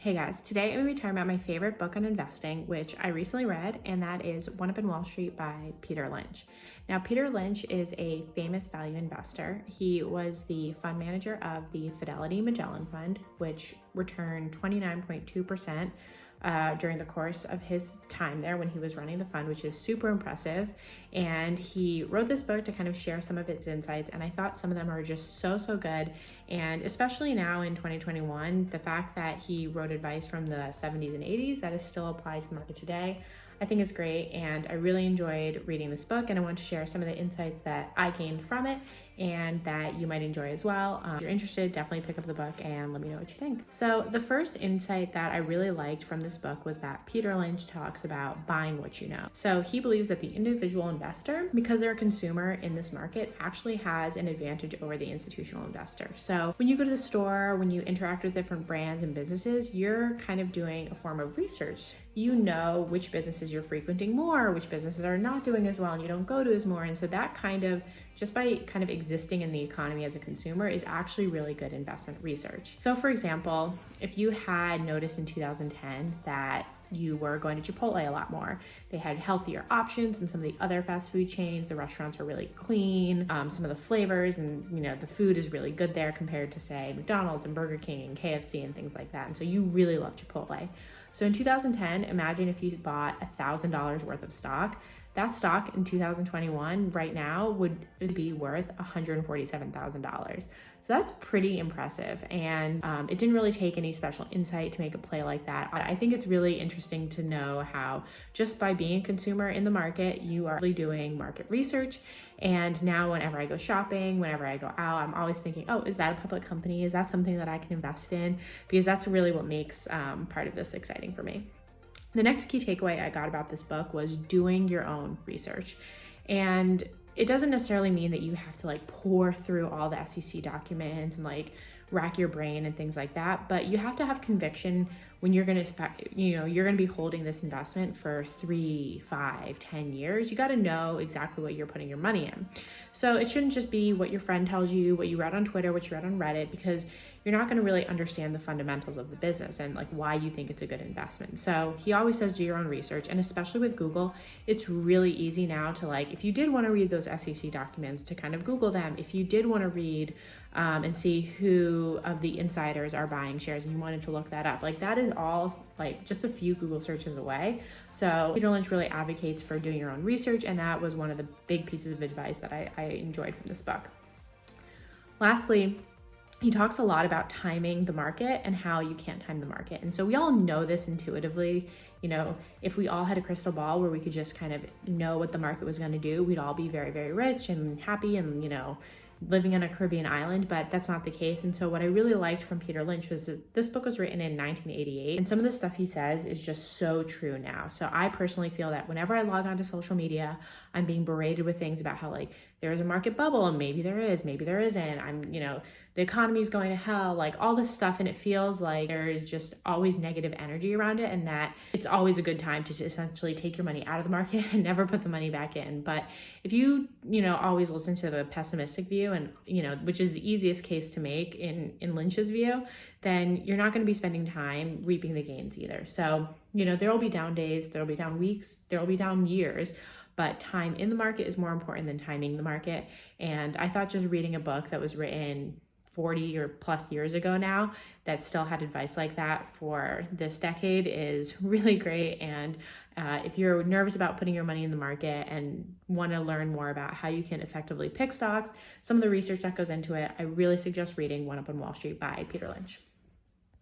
Hey guys, today I'm going to be talking about my favorite book on investing, which I recently read, and that is One Up in Wall Street by Peter Lynch. Now, Peter Lynch is a famous value investor. He was the fund manager of the Fidelity Magellan fund, which returned 29.2% during the course of his time there when he was running the fund, which is super impressive. And he wrote this book to kind of share some of its insights, and I thought some of them are just so good. And especially now in 2021, the fact that he wrote advice from the 70s and 80s that is still applied to the market today, I think is great. And I really enjoyed reading this book, and I want to share some of the insights that I gained from it and that you might enjoy as well. If you're interested, definitely pick up the book and let me know what you think. So the first insight that I really liked from this book was that Peter Lynch talks about buying what you know. So he believes that the individual investor, because they're a consumer in this market, actually has an advantage over the institutional investor. So when you go to the store, when you interact with different brands and businesses, you're kind of doing a form of research. You know which businesses you're frequenting more, which businesses are not doing as well and you don't go to as more. And so that kind of, just by kind of existing in the economy as a consumer, is actually really good investment research. So for example, if you had noticed in 2010 that you were going to Chipotle a lot more, they had healthier options than some of the other fast food chains. The restaurants are really clean, some of the flavors and the food is really good there compared to say McDonald's and Burger King and KFC and things like that. And so you really love Chipotle. So in 2010, imagine if you bought $1,000 worth of stock. That stock in 2021 right now would be worth $147,000. So that's pretty impressive. And it didn't really take any special insight to make a play like that. I think it's really interesting to know how just by being a consumer in the market, you are really doing market research. And now whenever I go shopping, whenever I go out, I'm always thinking, oh, is that a public company? Is that something that I can invest in? Because that's really what makes part of this exciting for me. The next key takeaway I got about this book was doing your own research. And it doesn't necessarily mean that you have to pour through all the SEC documents and rack your brain and things like that, but you have to have conviction when you're going to, you're going to be holding this investment for 3, 5, 10 years. You got to know exactly what you're putting your money in. So it shouldn't just be what your friend tells you, what you read on Twitter, what you read on Reddit, because you're not going to really understand the fundamentals of the business and why you think it's a good investment. So he always says do your own research, and especially with Google, it's really easy now to if you did want to read those SEC documents, to kind of Google them. If you did want to read and see who of the insiders are buying shares and you wanted to look that up, that is all just a few Google searches away. So Peter Lynch really advocates for doing your own research, and that was one of the big pieces of advice that I enjoyed from this book. Lastly, he talks a lot about timing the market and how you can't time the market. And so we all know this intuitively. If we all had a crystal ball where we could just kind of know what the market was going to do, we'd all be very, very rich and happy and, living on a Caribbean island, but that's not the case. And so what I really liked from Peter Lynch was that this book was written in 1988, and some of the stuff he says is just so true now. So I personally feel that whenever I log onto social media, I'm being berated with things about how there's a market bubble, and maybe there is, maybe there isn't. The economy's going to hell, all this stuff, and it feels like there's just always negative energy around it, and that it's always a good time to essentially take your money out of the market and never put the money back in. But if you always listen to the pessimistic view, and which is the easiest case to make in Lynch's view, then you're not going to be spending time reaping the gains either. So there will be down days, there will be down weeks, there will be down years, but time in the market is more important than timing the market. And I thought just reading a book that was written 40 or plus years ago now that still had advice like that for this decade is really great. And if you're nervous about putting your money in the market and want to learn more about how you can effectively pick stocks, some of the research that goes into it, I really suggest reading One Up on Wall Street by Peter Lynch.